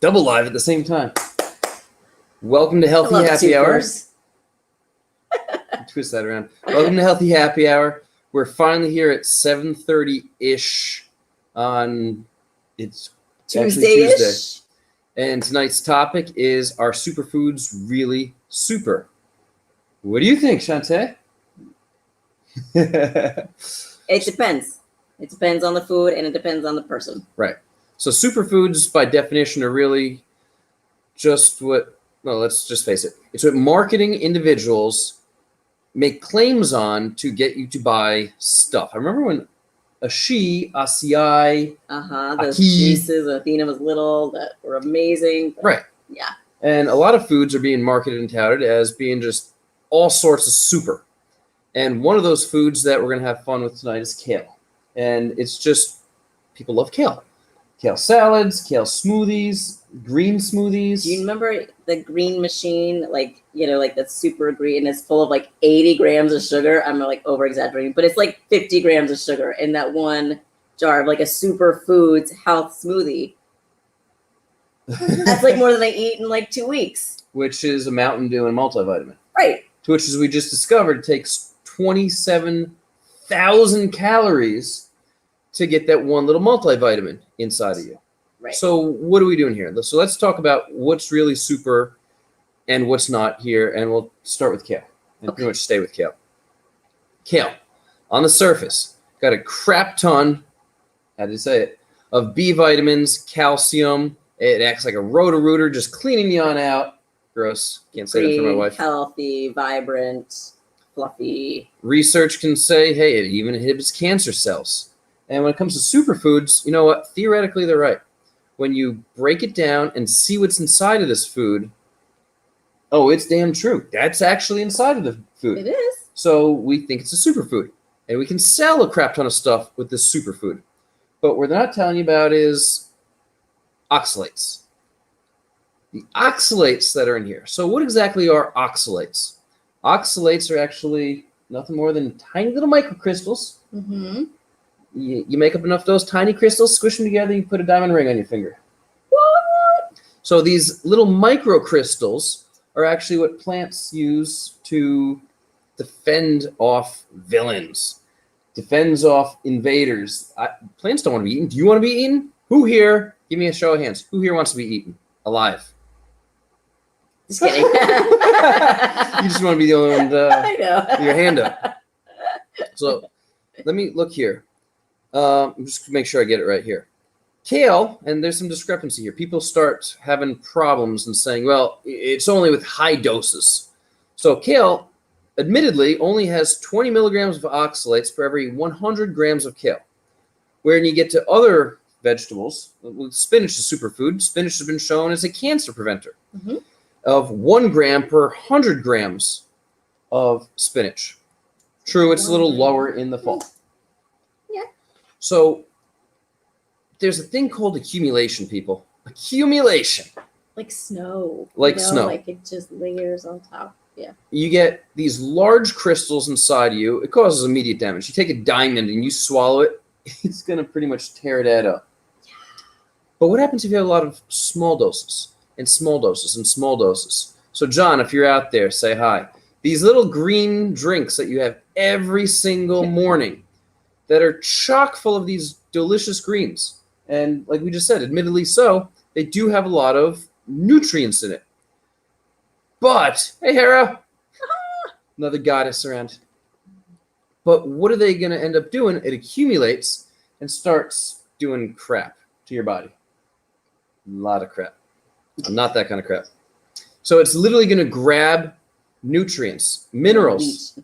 Double live at the same time. Welcome to Healthy Happy Hour. Twist that around. Welcome to Healthy Happy Hour. We're finally here at 7:30-ish on Tuesday. And tonight's topic is, are superfoods really super? What do you think, Chantea? It depends. It depends on the food and it depends on the person. Right. So superfoods, by definition, are really just what, well, let's just face it. It's what marketing individuals make claims on to get you to buy stuff. I remember when Ashi, Asiai, those juices, Athena was little, that were amazing. Right. Yeah. And a lot of foods are being marketed and touted as being just all sorts of super. And one of those foods that we're going to have fun with tonight is kale. And it's just, people love kale. Kale salads, kale smoothies, green smoothies. Do you remember the green machine, like that's super green, it's full of like 80 grams of sugar? I'm like over exaggerating, but it's like 50 grams of sugar in that one jar of like a Superfoods health smoothie. That's like more than I eat in like 2 weeks. Which is a Mountain Dew and multivitamin. Right. To which, as we just discovered, takes 27,000 calories to get that one little multivitamin inside of you. Right. So what are we doing here? So let's talk about what's really super and what's not here, and we'll start with kale and pretty much stay with kale. Kale, on the surface, got a crap ton, how do you say it, of B vitamins, calcium. It acts like a roto-rooter, just cleaning you on out. Gross. Can't say that for my wife. Healthy, vibrant, fluffy. Research can say, hey, it even inhibits cancer cells. And when it comes to superfoods, you know what? Theoretically, they're right. When you break it down and see what's inside of this food, oh, it's damn true. That's actually inside of the food. It is. So we think it's a superfood. And we can sell a crap ton of stuff with this superfood. But what they're not telling you about is oxalates. The oxalates that are in here. So what exactly are oxalates? Oxalates are actually nothing more than tiny little microcrystals. Mm-hmm. You make up enough of those tiny crystals, squish them together, you put a diamond ring on your finger. What? So these little microcrystals are actually what plants use to defend off villains, defends off invaders. Plants don't want to be eaten. Do you want to be eaten? Who here? Give me a show of hands. Who here wants to be eaten alive? Just kidding. You just want to be the only one I know. your hand up. So let me look here. Just to make sure I get it right here. Kale, and there's some discrepancy here. People start having problems and saying, well, it's only with high doses. So kale, admittedly, only has 20 milligrams of oxalates for every 100 grams of kale. When you get to other vegetables, spinach is superfood. Spinach has been shown as a cancer preventer of 1 gram per 100 grams of spinach. True, it's a little lower in the fall. Yeah. So there's a thing called accumulation, people. Accumulation. Like snow. Like snow. Like it just layers on top. Yeah. You get these large crystals inside of you. It causes immediate damage. You take a diamond and you swallow it, it's going to pretty much tear that up. Yeah. But what happens if you have a lot of small doses and small doses and small doses? So John, if you're out there, say hi. These little green drinks that you have every single morning that are chock full of these delicious greens. And like we just said, admittedly so, they do have a lot of nutrients in it. But, hey, Hera, another goddess around. But what are they going to end up doing? It accumulates and starts doing crap to your body. A lot of crap. Not that kind of crap. So it's literally going to grab nutrients, minerals.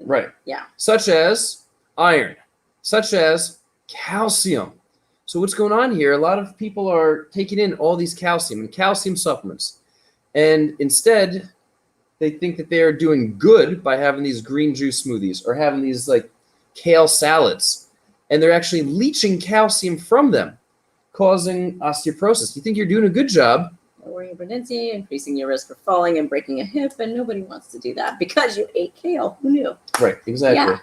Right. Yeah. Such as iron, such as calcium. So what's going on here? A lot of people are taking in all these calcium and calcium supplements. And instead, they think that they are doing good by having these green juice smoothies or having these like kale salads. And they're actually leaching calcium from them, causing osteoporosis. You think you're doing a good job. Lowering your pregnancy, increasing your risk for falling and breaking a hip, and nobody wants to do that because you ate kale. Who knew? Right, exactly. Yeah.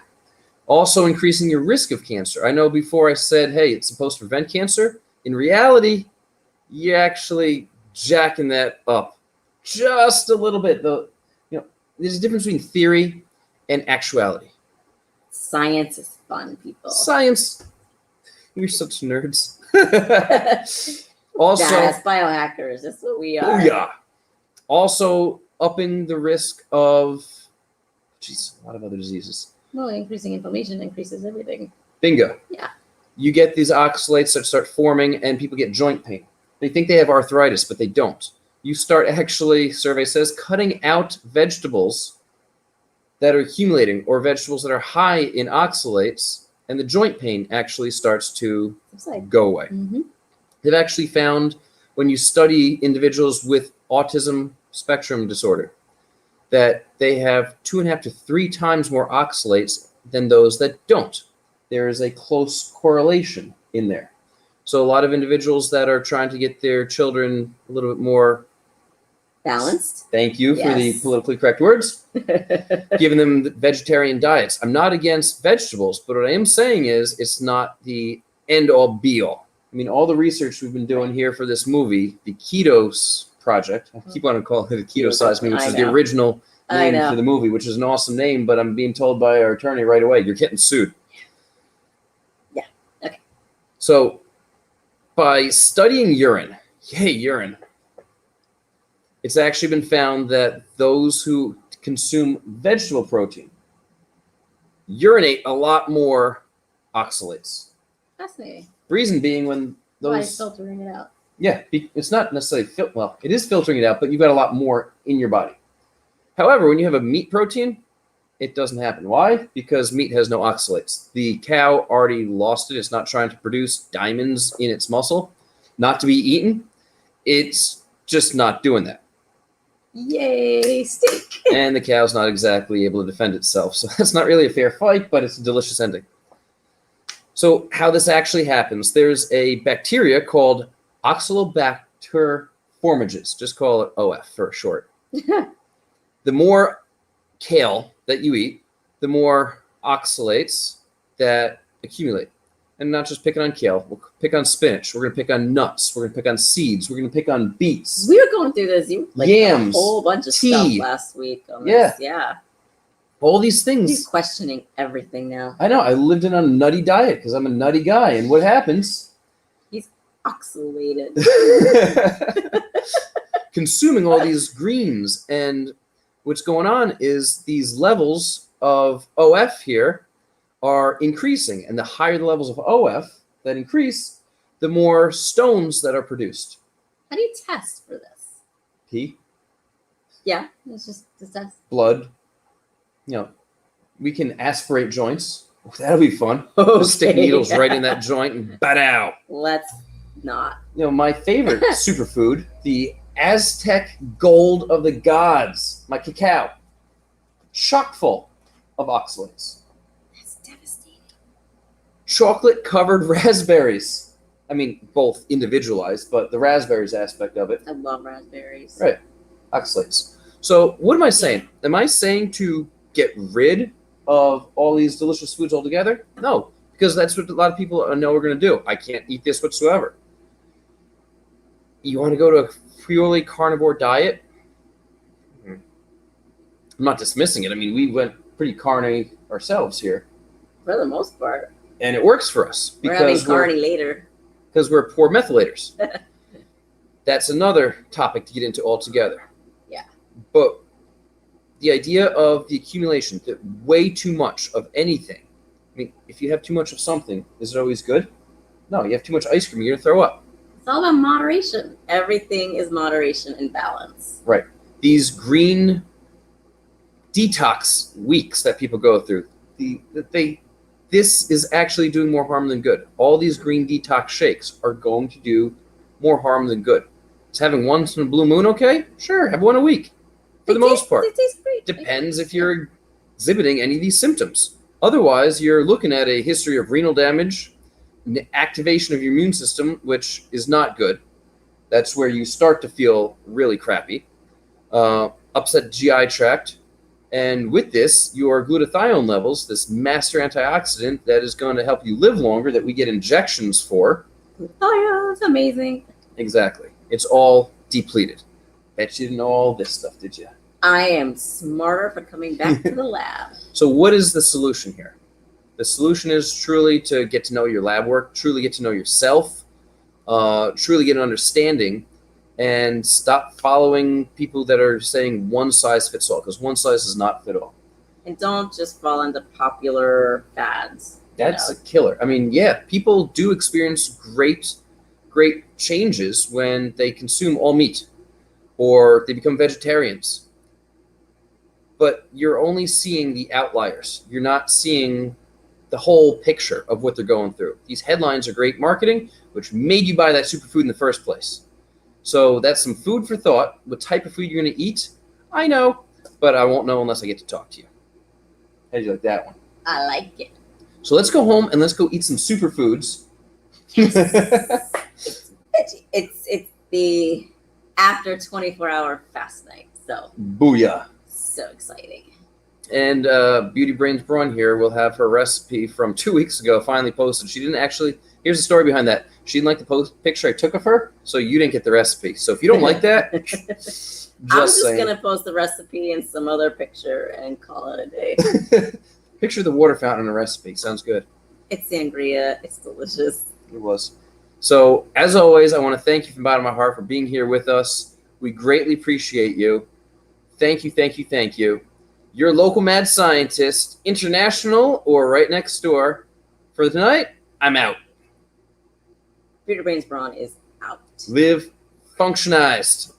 Also increasing your risk of cancer. I know before I said, hey, it's supposed to prevent cancer. In reality, you're actually jacking that up just a little bit. Though, there's a difference between theory and actuality. Science is fun, people. Science, you're such nerds. Also, Yes, biohackers. That's what we are. oh yeah. Also, upping the risk of, a lot of other diseases. Well, increasing inflammation increases everything. Bingo. Yeah. You get these oxalates that start forming, and people get joint pain. They think they have arthritis, but they don't. You start actually, survey says, cutting out vegetables that are accumulating or vegetables that are high in oxalates, and the joint pain actually starts to go away. Mm-hmm. They've actually found when you study individuals with autism spectrum disorder that they have 2.5 to 3 times more oxalates than those that don't. There is a close correlation in there. So a lot of individuals that are trying to get their children a little bit more balanced. Thank you for the politically correct words. Giving them vegetarian diets. I'm not against vegetables, but what I am saying is it's not the end-all be-all. I mean, all the research we've been doing here for this movie, the Ketos Project, I keep on calling it the Keto Size Me, which is the original name for the movie, which is an awesome name, but I'm being told by our attorney right away, you're getting sued. Yeah, okay. So by studying urine, urine, it's actually been found that those who consume vegetable protein urinate a lot more oxalates. Fascinating. Reason being when those... Why filtering it out? Yeah, it's not necessarily... it is filtering it out, but you've got a lot more in your body. However, when you have a meat protein, it doesn't happen. Why? Because meat has no oxalates. The cow already lost it. It's not trying to produce diamonds in its muscle, not to be eaten. It's just not doing that. Yay, steak. And the cow's not exactly able to defend itself. So that's not really a fair fight, but it's a delicious ending. So how this actually happens, there's a bacteria called Oxalobacter formages. Just call it OF for short. The more kale that you eat, the more oxalates that accumulate. And not just picking on kale. We'll pick on spinach. We're going to pick on nuts. We're going to pick on seeds. We're going to pick on beets. We were going through this. Yams. A whole bunch of tea. stuff last week on this. Yeah. All these things. He's questioning everything now. I know. I lived in a nutty diet because I'm a nutty guy. And what happens? He's oxalated. Consuming all these greens. And what's going on is these levels of OF here are increasing. And the higher the levels of OF that increase, the more stones that are produced. How do you test for this? Pee. Yeah, it's just a test. Blood. We can aspirate joints. That'll be fun. Stick needles right in that joint and bat-ow. Let's not. My favorite superfood, the Aztec gold of the gods, my cacao, chock full of oxalates. That's devastating. Chocolate-covered raspberries. I mean, both individualized, but the raspberries aspect of it. I love raspberries. Right. Oxalates. So what am I saying? Am I saying to get rid of all these delicious foods altogether? No, because that's what a lot of people know we're going to do. I can't eat this whatsoever. You want to go to a purely carnivore diet? I'm not dismissing it. I mean, we went pretty carny ourselves here. For the most part. And it works for us. We're having carny later. Because we're poor methylators. That's another topic to get into altogether. Yeah. But the idea of the accumulation, that way too much of anything. I mean, if you have too much of something, is it always good? No, you have too much ice cream, you're going to throw up. It's all about moderation. Everything is moderation and balance. Right. These green detox weeks that people go through, this is actually doing more harm than good. All these green detox shakes are going to do more harm than good. Is having once in a blue moon okay? Sure, have one a week. For the most part. It tastes great. Depends if you're exhibiting any of these symptoms. Otherwise, you're looking at a history of renal damage, activation of your immune system, which is not good. That's where you start to feel really crappy. Upset GI tract. And with this, your glutathione levels, this master antioxidant that is going to help you live longer, that we get injections for. Oh, yeah, that's amazing. Exactly. It's all depleted. Bet you didn't know all this stuff, did you? I am smarter for coming back to the lab. So what is the solution here? The solution is truly to get to know your lab work, truly get to know yourself, truly get an understanding, and stop following people that are saying one size fits all, because one size does not fit all. And don't just fall into popular fads. That's a killer. I mean, yeah, people do experience great changes when they consume all meat or they become vegetarians. But you're only seeing the outliers. You're not seeing the whole picture of what they're going through. These headlines are great marketing, which made you buy that superfood in the first place. So that's some food for thought. What type of food you're going to eat, I know, but I won't know unless I get to talk to you. How do you like that one? I like it. So let's go home and let's go eat some superfoods. It's the after 24-hour fast night. So Booyah. so exciting. And Beauty Brains Braun here will have her recipe from 2 weeks ago finally posted. She didn't actually, here's the story behind that. She didn't like the picture I took of her, so you didn't get the recipe. So if you don't like that, I'm just going to post the recipe and some other picture and call it a day. Picture the water fountain in a recipe. Sounds good. It's sangria. It's delicious. It was. So, as always, I want to thank you from the bottom of my heart for being here with us. We greatly appreciate you. Thank you, thank you, thank you. Your local mad scientist, international or right next door. For tonight, I'm out. Beauty Brains Braun is out. Live functionized.